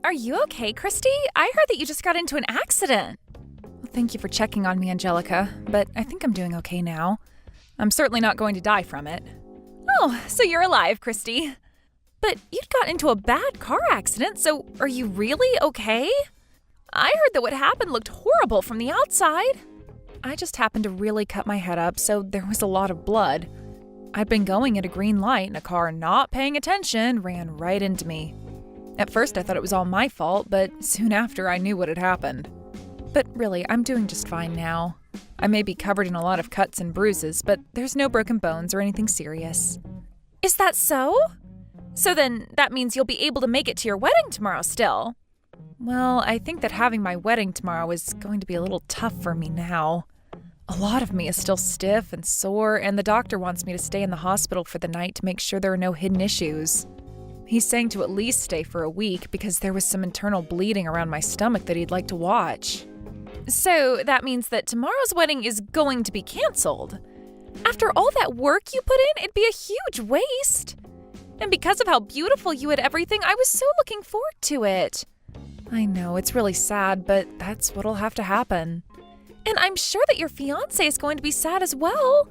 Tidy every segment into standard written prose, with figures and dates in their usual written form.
Are you okay, Christy? I heard that you just got into an accident. Well, thank you for checking on me, Angelica, but I think I'm doing okay now. I'm certainly not going to die from it. Oh, so you're alive, Christy. But you'd got into a bad car accident, so are you really okay? I heard that what happened looked horrible from the outside. I just happened to really cut my head up, so there was a lot of blood. I'd been going at a green light and a car not paying attention ran right into me. At first I thought it was all my fault, but soon after I knew what had happened. But really, I'm doing just fine now. I may be covered in a lot of cuts and bruises, but there's no broken bones or anything serious. Is that so? So then that means you'll be able to make it to your wedding tomorrow still. Well, I think that having my wedding tomorrow is going to be a little tough for me now. A lot of me is still stiff and sore, and the doctor wants me to stay in the hospital for the night to make sure there are no hidden issues. He's saying to at least stay for a week because there was some internal bleeding around my stomach that he'd like to watch. So that means that tomorrow's wedding is going to be canceled. After all that work you put in, it'd be a huge waste. And because of how beautiful you had everything, I was so looking forward to it. I know, it's really sad, but that's what'll have to happen. And I'm sure that your fiancé is going to be sad as well.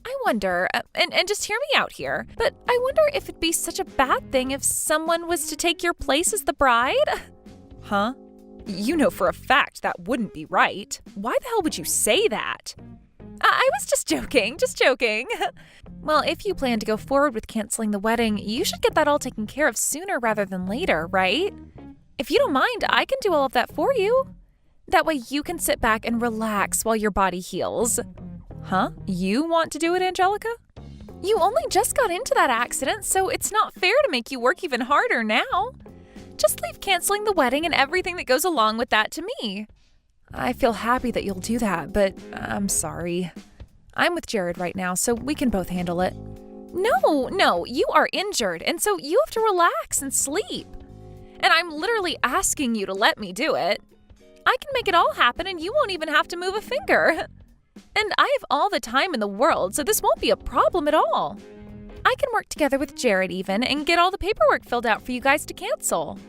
I wonder, and just hear me out here, but I wonder if it'd be such a bad thing if someone was to take your place as the bride? Huh? You know for a fact that wouldn't be right. Why the hell would you say that? I was just joking. Well, if you plan to go forward with canceling the wedding, you should get that all taken care of sooner rather than later, right? If you don't mind, I can do all of that for you. That way you can sit back and relax while your body heals. Huh? You want to do it, Angelica? You only just got into that accident, so it's not fair to make you work even harder now. Just leave canceling the wedding and everything that goes along with that to me. I feel happy that you'll do that, but I'm sorry. I'm with Jared right now, so we can both handle it. No, you are injured, and so you have to relax and sleep. And I'm literally asking you to let me do it. I can make it all happen and you won't even have to move a finger. And I have all the time in the world, so this won't be a problem at all. I can work together with Jared even and get all the paperwork filled out for you guys to cancel.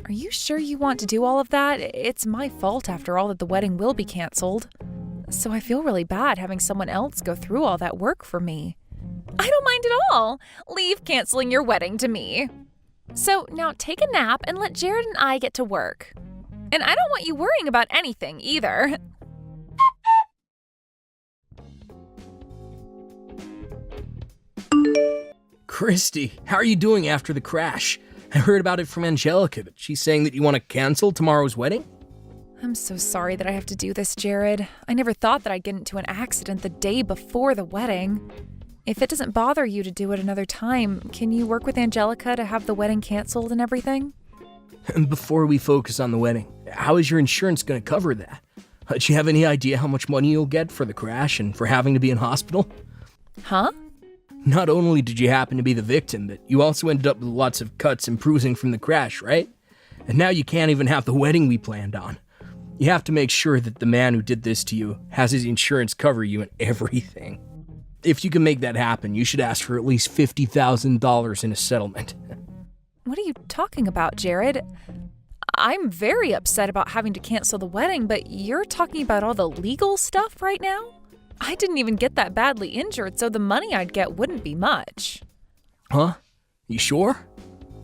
Are you sure you want to do all of that? It's my fault after all that the wedding will be canceled. So I feel really bad having someone else go through all that work for me. I don't mind at all. Leave canceling your wedding to me. So now take a nap and let Jared and I get to work. And I don't want you worrying about anything either. Christy, how are you doing after the crash? I heard about it from Angelica, but she's saying that you want to cancel tomorrow's wedding? I'm so sorry that I have to do this, Jared. I never thought that I'd get into an accident the day before the wedding. If it doesn't bother you to do it another time, can you work with Angelica to have the wedding canceled and everything? And before we focus on the wedding, how is your insurance going to cover that? Do you have any idea how much money you'll get for the crash and for having to be in hospital? Huh? Not only did you happen to be the victim, but you also ended up with lots of cuts and bruising from the crash, right? And now you can't even have the wedding we planned on. You have to make sure that the man who did this to you has his insurance cover you and everything. If you can make that happen, you should ask for at least $50,000 in a settlement. What are you talking about, Jared? I'm very upset about having to cancel the wedding, but you're talking about all the legal stuff right now? I didn't even get that badly injured, so the money I'd get wouldn't be much. Huh? You sure?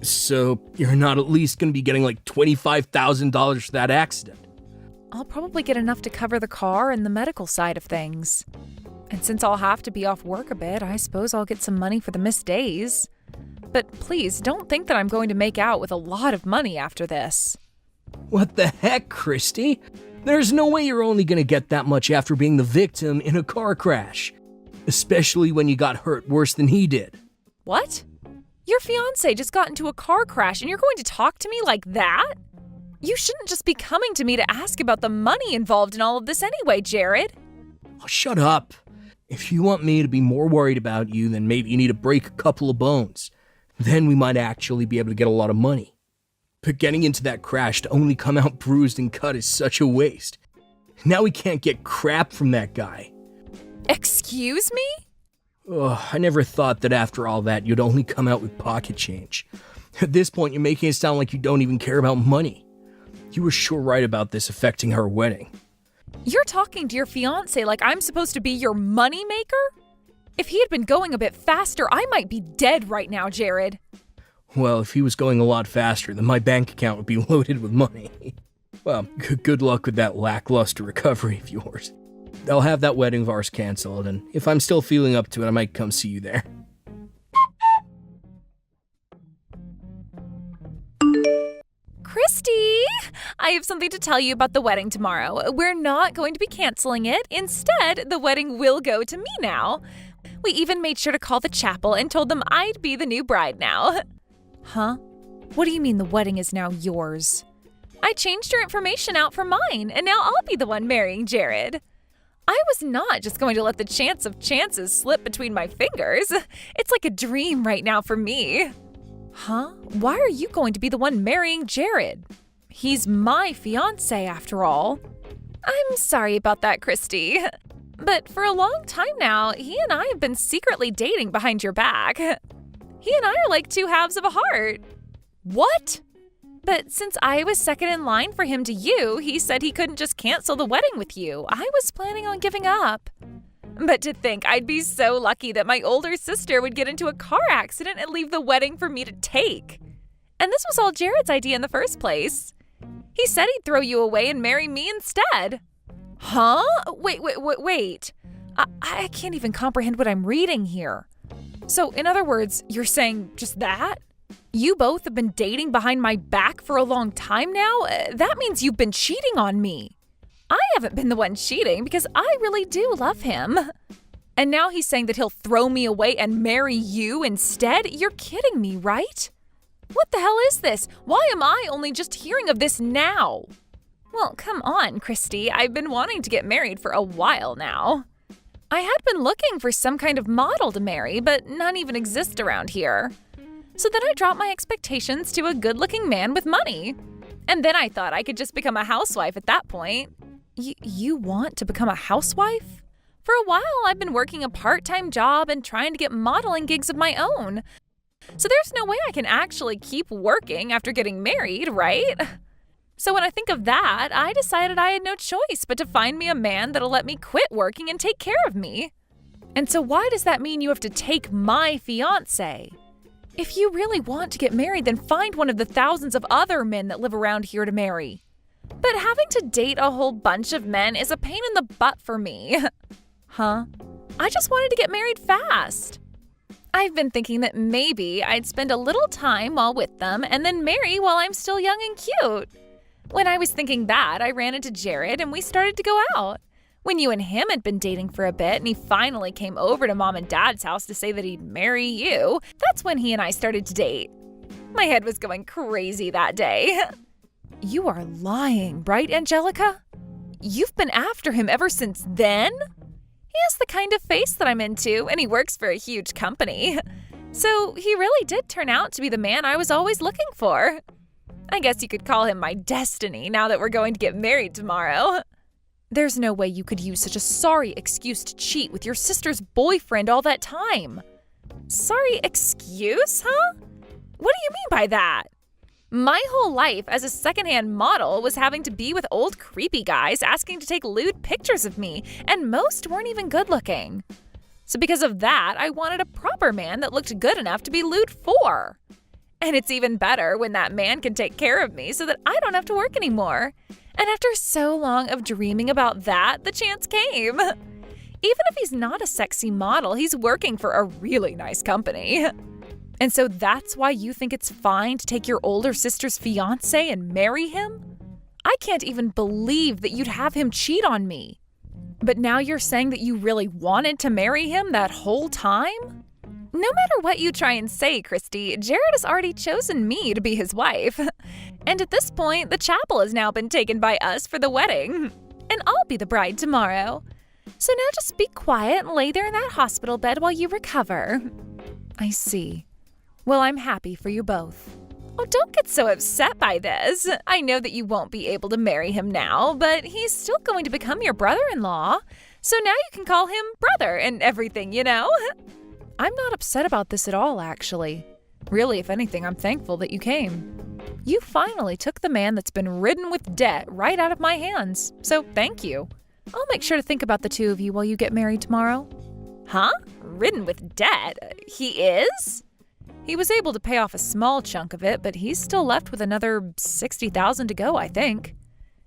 So you're not at least going to be getting like $25,000 for that accident? I'll probably get enough to cover the car and the medical side of things. And since I'll have to be off work a bit, I suppose I'll get some money for the missed days. But please, don't think that I'm going to make out with a lot of money after this. What the heck, Christy? There's no way you're only going to get that much after being the victim in a car crash. Especially when you got hurt worse than he did. What? Your fiancé just got into a car crash and you're going to talk to me like that? You shouldn't just be coming to me to ask about the money involved in all of this anyway, Jared. Oh, shut up. If you want me to be more worried about you, then maybe you need to break a couple of bones. Then we might actually be able to get a lot of money. But getting into that crash to only come out bruised and cut is such a waste. Now we can't get crap from that guy. Excuse me? I never thought that after all that you'd only come out with pocket change. At this point, you're making it sound like you don't even care about money. You were sure right about this affecting our wedding. You're talking to your fiancé like I'm supposed to be your moneymaker? If he had been going a bit faster, I might be dead right now, Jared. Well, if he was going a lot faster, then my bank account would be loaded with money. Well, good luck with that lackluster recovery of yours. I'll have that wedding of ours canceled, and if I'm still feeling up to it, I might come see you there. Christy, I have something to tell you about the wedding tomorrow. We're not going to be canceling it. Instead, the wedding will go to me now. We even made sure to call the chapel and told them I'd be the new bride now. Huh? What do you mean the wedding is now yours? I changed your information out for mine, and now I'll be the one marrying Jared. I was not just going to let the chance of chances slip between my fingers. It's like a dream right now for me. Huh? Why are you going to be the one marrying Jared? He's my fiancé after all. I'm sorry about that, Christy. But for a long time now, he and I have been secretly dating behind your back. He and I are like two halves of a heart. What? But since I was second in line for him to you, he said he couldn't just cancel the wedding with you. I was planning on giving up. But to think I'd be so lucky that my older sister would get into a car accident and leave the wedding for me to take. And this was all Jared's idea in the first place. He said he'd throw you away and marry me instead. Huh? Wait. I can't even comprehend what I'm reading here. So, in other words, you're saying just that? You both have been dating behind my back for a long time now? That means you've been cheating on me. I haven't been the one cheating because I really do love him. And now he's saying that he'll throw me away and marry you instead? You're kidding me, right? What the hell is this? Why am I only just hearing of this now? Well, come on, Christy. I've been wanting to get married for a while now. I had been looking for some kind of model to marry, but none even exist around here. So then I dropped my expectations to a good-looking man with money. And then I thought I could just become a housewife at that point. You want to become a housewife? For a while, I've been working a part-time job and trying to get modeling gigs of my own. So there's no way I can actually keep working after getting married, right? So when I think of that, I decided I had no choice but to find me a man that'll let me quit working and take care of me. And so why does that mean you have to take my fiancé? If you really want to get married, then find one of the thousands of other men that live around here to marry. But having to date a whole bunch of men is a pain in the butt for me. Huh? I just wanted to get married fast. I've been thinking that maybe I'd spend a little time while with them and then marry while I'm still young and cute. When I was thinking that, I ran into Jared and we started to go out. When you and him had been dating for a bit and he finally came over to Mom and Dad's house to say that he'd marry you, that's when he and I started to date. My head was going crazy that day. You are lying, right, Angelica? You've been after him ever since then? He has the kind of face that I'm into, and he works for a huge company. So he really did turn out to be the man I was always looking for. I guess you could call him my destiny now that we're going to get married tomorrow. There's no way you could use such a sorry excuse to cheat with your sister's boyfriend all that time. Sorry excuse, huh? What do you mean by that? My whole life as a secondhand model was having to be with old creepy guys asking to take lewd pictures of me, and most weren't even good looking. So because of that, I wanted a proper man that looked good enough to be lewd for. And it's even better when that man can take care of me so that I don't have to work anymore. And after so long of dreaming about that, the chance came. Even if he's not a sexy model, he's working for a really nice company. And so that's why you think it's fine to take your older sister's fiancé and marry him? I can't even believe that you'd have him cheat on me. But now you're saying that you really wanted to marry him that whole time? No matter what you try and say, Christy, Jared has already chosen me to be his wife. And at this point, the chapel has now been taken by us for the wedding. And I'll be the bride tomorrow. So now just be quiet and lay there in that hospital bed while you recover. I see. Well, I'm happy for you both. Oh, don't get so upset by this. I know that you won't be able to marry him now, but he's still going to become your brother-in-law. So now you can call him brother and everything, you know? I'm not upset about this at all, actually. Really, if anything, I'm thankful that you came. You finally took the man that's been ridden with debt right out of my hands, so thank you. I'll make sure to think about the two of you while you get married tomorrow. Huh? Ridden with debt? He is? He was able to pay off a small chunk of it, but he's still left with another $60,000 to go, I think.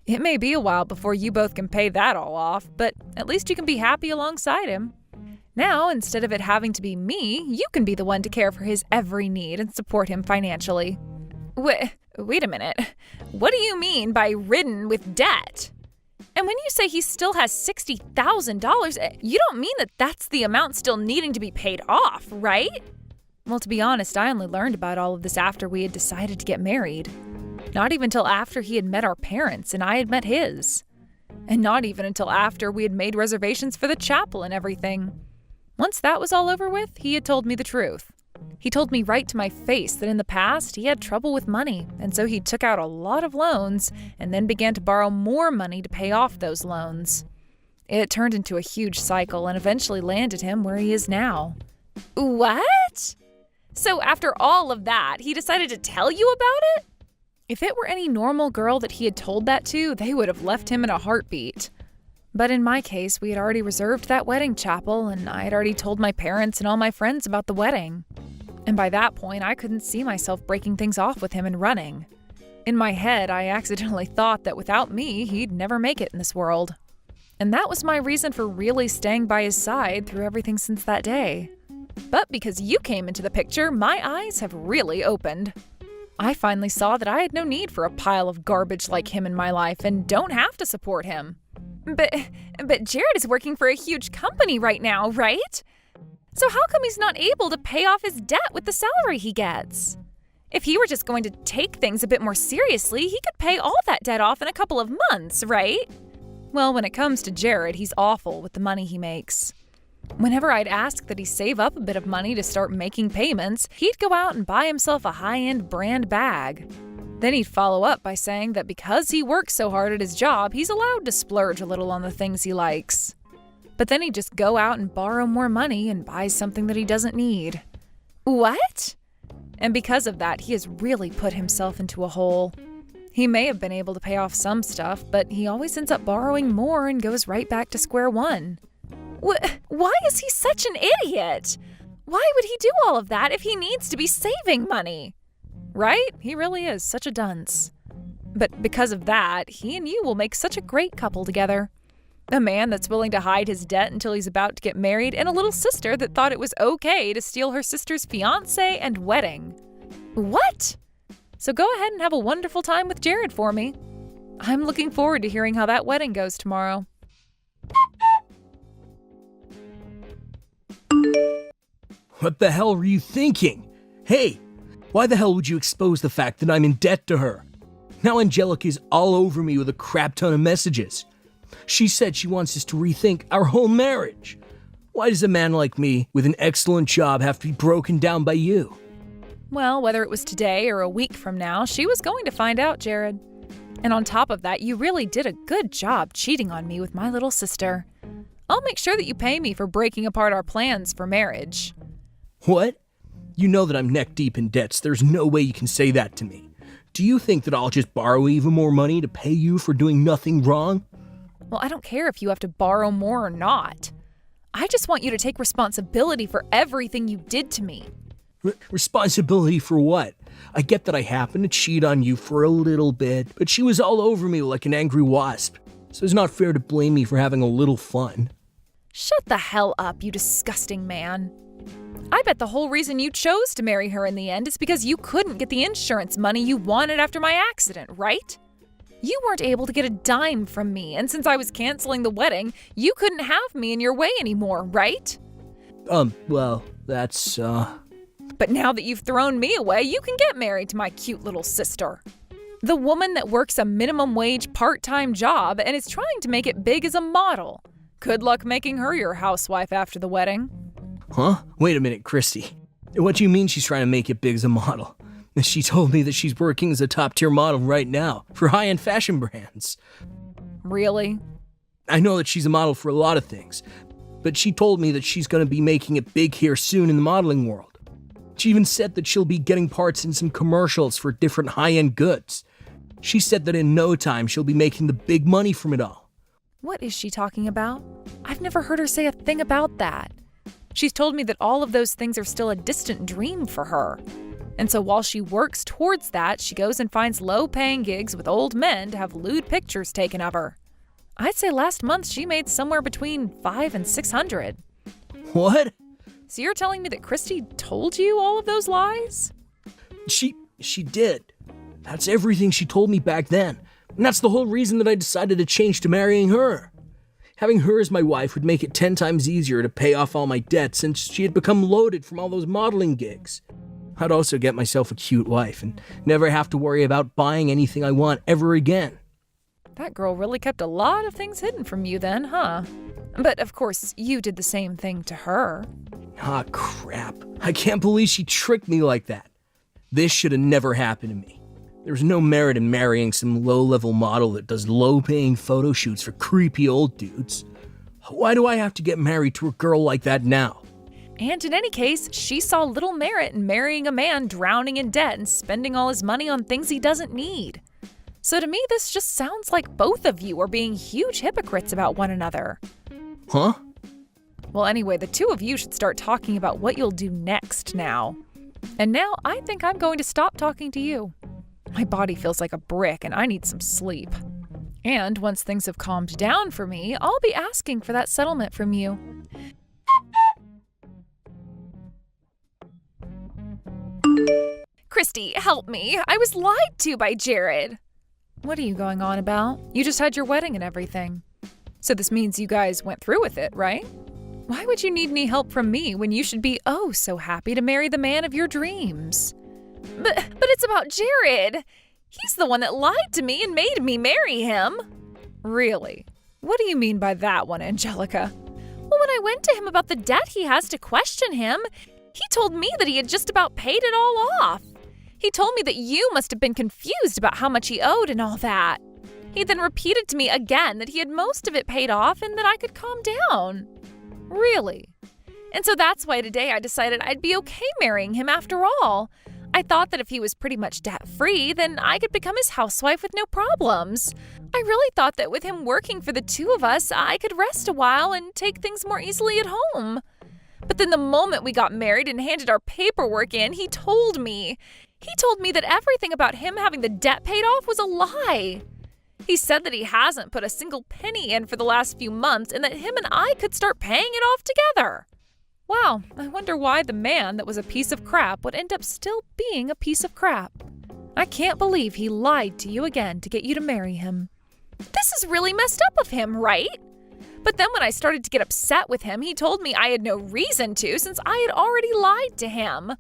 It may be a while before you both can pay that all off, but at least you can be happy alongside him. Now, instead of it having to be me, you can be the one to care for his every need and support him financially. Wait a minute. What do you mean by ridden with debt? And when you say he still has $60,000, you don't mean that that's the amount still needing to be paid off, right? Well, to be honest, I only learned about all of this after we had decided to get married. Not even till after he had met our parents and I had met his. And not even until after we had made reservations for the chapel and everything. Once that was all over with, he had told me the truth. He told me right to my face that in the past he had trouble with money, and so he took out a lot of loans and then began to borrow more money to pay off those loans. It turned into a huge cycle and eventually landed him where he is now. What? So after all of that, he decided to tell you about it? If it were any normal girl that he had told that to, they would have left him in a heartbeat. But in my case, we had already reserved that wedding chapel, and I had already told my parents and all my friends about the wedding. And by that point, I couldn't see myself breaking things off with him and running. In my head, I accidentally thought that without me, he'd never make it in this world. And that was my reason for really staying by his side through everything since that day. But because you came into the picture, my eyes have really opened. I finally saw that I had no need for a pile of garbage like him in my life and don't have to support him. But Jared is working for a huge company right now, right? So how come he's not able to pay off his debt with the salary he gets? If he were just going to take things a bit more seriously, he could pay all that debt off in a couple of months, right? Well, when it comes to Jared, he's awful with the money he makes. Whenever I'd ask that he save up a bit of money to start making payments, he'd go out and buy himself a high-end brand bag. Then he'd follow up by saying that because he works so hard at his job, he's allowed to splurge a little on the things he likes. But then he'd just go out and borrow more money and buy something that he doesn't need. What? And because of that, he has really put himself into a hole. He may have been able to pay off some stuff, but he always ends up borrowing more and goes right back to square one. Why is he such an idiot? Why would he do all of that if he needs to be saving money? Right? He really is such a dunce. But because of that, he and you will make such a great couple together. A man that's willing to hide his debt until he's about to get married, and a little sister that thought it was okay to steal her sister's fiancé and wedding. What? So go ahead and have a wonderful time with Jared for me. I'm looking forward to hearing how that wedding goes tomorrow. What the hell were you thinking? Hey, why the hell would you expose the fact that I'm in debt to her? Now Angelica's all over me with a crap ton of messages. She said she wants us to rethink our whole marriage. Why does a man like me, with an excellent job, have to be broken down by you? Well, whether it was today or a week from now, she was going to find out, Jared. And on top of that, you really did a good job cheating on me with my little sister. I'll make sure that you pay me for breaking apart our plans for marriage. What? You know that I'm neck deep in debts. There's no way you can say that to me. Do you think that I'll just borrow even more money to pay you for doing nothing wrong? Well, I don't care if you have to borrow more or not. I just want you to take responsibility for everything you did to me. Responsibility for what? I get that I happened to cheat on you for a little bit, but she was all over me like an angry wasp. So it's not fair to blame me for having a little fun. Shut the hell up, you disgusting man. I bet the whole reason you chose to marry her in the end is because you couldn't get the insurance money you wanted after my accident, right? You weren't able to get a dime from me, and since I was canceling the wedding, you couldn't have me in your way anymore, right? Well, that's, But now that you've thrown me away, you can get married to my cute little sister. The woman that works a minimum wage part-time job and is trying to make it big as a model. Good luck making her your housewife after the wedding. Huh? Wait a minute, Christy. What do you mean she's trying to make it big as a model? She told me that she's working as a top-tier model right now for high-end fashion brands. Really? I know that she's a model for a lot of things, but she told me that she's going to be making it big here soon in the modeling world. She even said that she'll be getting parts in some commercials for different high-end goods. She said that in no time she'll be making the big money from it all. What is she talking about? I've never heard her say a thing about that. She's told me that all of those things are still a distant dream for her. And so while she works towards that, she goes and finds low-paying gigs with old men to have lewd pictures taken of her. I'd say last month she made somewhere between $500 and $600. What? So you're telling me that Christy told you all of those lies? She did. That's everything she told me back then. And that's the whole reason that I decided to change to marrying her. Having her as my wife would make it 10 times easier to pay off all my debt since she had become loaded from all those modeling gigs. I'd also get myself a cute wife and never have to worry about buying anything I want ever again. That girl really kept a lot of things hidden from you then, huh? But of course, you did the same thing to her. Ah, crap. I can't believe she tricked me like that. This should have never happened to me. There's no merit in marrying some low-level model that does low-paying photo shoots for creepy old dudes. Why do I have to get married to a girl like that now? And in any case, she saw little merit in marrying a man drowning in debt and spending all his money on things he doesn't need. So to me, this just sounds like both of you are being huge hypocrites about one another. Huh? Well, anyway, the two of you should start talking about what you'll do next now. And now I think I'm going to stop talking to you. My body feels like a brick and I need some sleep. And once things have calmed down for me, I'll be asking for that settlement from you. Christy, help me. I was lied to by Jared. What are you going on about? You just had your wedding and everything. So this means you guys went through with it, right? Why would you need any help from me when you should be oh so happy to marry the man of your dreams? But it's about Jared. He's the one that lied to me and made me marry him. Really? What do you mean by that one, Angelica? Well, when I went to him about the debt he has to question him, he told me that he had just about paid it all off. He told me that you must have been confused about how much he owed and all that. He then repeated to me again that he had most of it paid off and that I could calm down. Really? And so that's why today I decided I'd be okay marrying him after all. I thought that if he was pretty much debt-free, then I could become his housewife with no problems. I really thought that with him working for the two of us, I could rest a while and take things more easily at home. But then the moment we got married and handed our paperwork in, he told me that everything about him having the debt paid off was a lie. He said that he hasn't put a single penny in for the last few months and that him and I could start paying it off together. Wow, I wonder why the man that was a piece of crap would end up still being a piece of crap. I can't believe he lied to you again to get you to marry him. This is really messed up of him, right? But then when I started to get upset with him, he told me I had no reason to since I had already lied to him.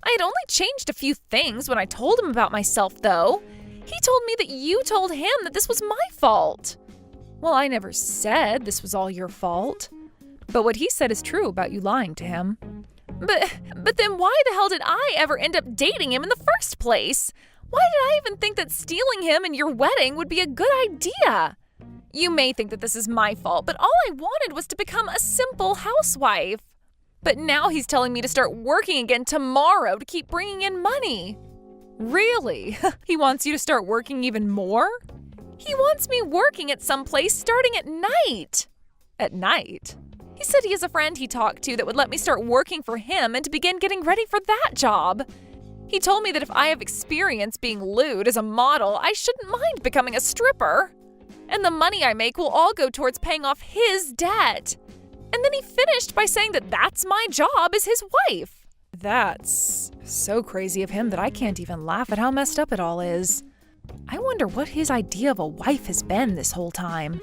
I had only changed a few things when I told him about myself, though. He told me that you told him that this was my fault. Well, I never said this was all your fault. But what he said is true about you lying to him. But then why the hell did I ever end up dating him in the first place? Why did I even think that stealing him and your wedding would be a good idea? You may think that this is my fault, but all I wanted was to become a simple housewife. But now he's telling me to start working again tomorrow to keep bringing in money. Really? He wants you to start working even more? He wants me working at some place starting at night. At night? He said he has a friend he talked to that would let me start working for him and to begin getting ready for that job. He told me that if I have experience being lewd as a model, I shouldn't mind becoming a stripper. And the money I make will all go towards paying off his debt. And then he finished by saying that that's my job as his wife. That's so crazy of him that I can't even laugh at how messed up it all is. I wonder what his idea of a wife has been this whole time.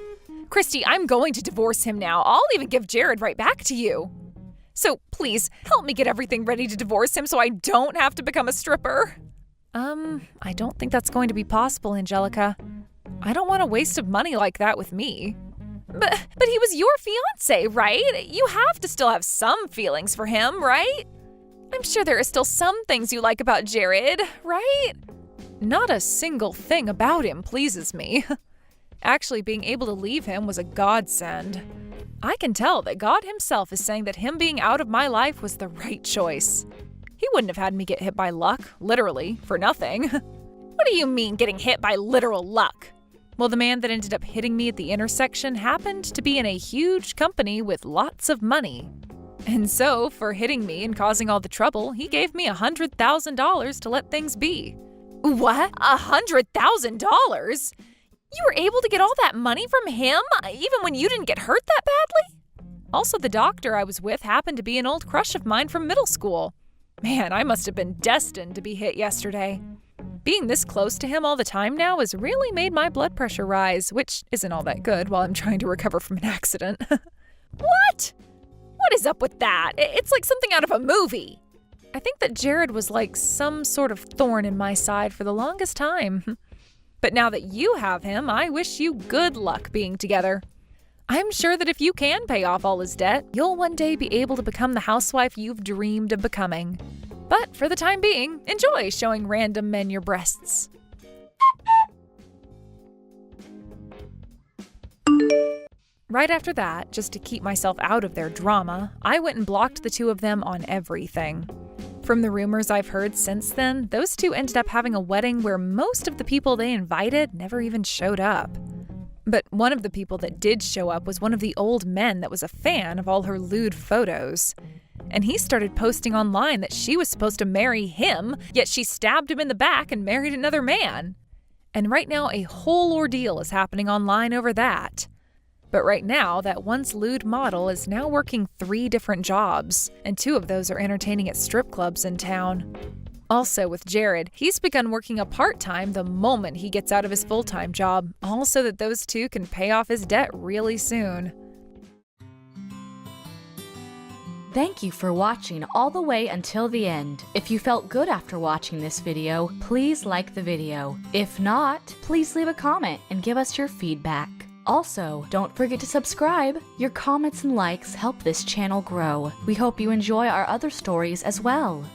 Christy, I'm going to divorce him now. I'll even give Jared right back to you. So please help me get everything ready to divorce him so I don't have to become a stripper. I don't think that's going to be possible, Angelica. I don't want a waste of money like that with me. But he was your fiance, right? You have to still have some feelings for him, right? I'm sure there are still some things you like about Jared, right? Not a single thing about him pleases me. Actually, being able to leave him was a godsend. I can tell that God himself is saying that him being out of my life was the right choice. He wouldn't have had me get hit by luck, literally, for nothing. What do you mean getting hit by literal luck? Well, the man that ended up hitting me at the intersection happened to be in a huge company with lots of money. And so, for hitting me and causing all the trouble, he gave me $100,000 to let things be. What? $100,000? You were able to get all that money from him, even when you didn't get hurt that badly? Also, the doctor I was with happened to be an old crush of mine from middle school. Man, I must have been destined to be hit yesterday. Being this close to him all the time now has really made my blood pressure rise, which isn't all that good while I'm trying to recover from an accident. What? What is up with that? It's like something out of a movie. I think that Jared was like some sort of thorn in my side for the longest time. But now that you have him, I wish you good luck being together. I'm sure that if you can pay off all his debt, you'll one day be able to become the housewife you've dreamed of becoming. But for the time being, enjoy showing random men your breasts. Right after that, just to keep myself out of their drama, I went and blocked the two of them on everything. From the rumors I've heard since then, those two ended up having a wedding where most of the people they invited never even showed up. But one of the people that did show up was one of the old men that was a fan of all her lewd photos. And he started posting online that she was supposed to marry him, yet she stabbed him in the back and married another man. And right now, a whole ordeal is happening online over that. But right now, that once lewd model is now working 3 different jobs, and 2 of those are entertaining at strip clubs in town. Also with Jared, he's begun working a part-time the moment he gets out of his full-time job, all so that those 2 can pay off his debt really soon. Thank you for watching all the way until the end. If you felt good after watching this video, please like the video. If not, please leave a comment and give us your feedback. Also, don't forget to subscribe. Your comments and likes help this channel grow. We hope you enjoy our other stories as well.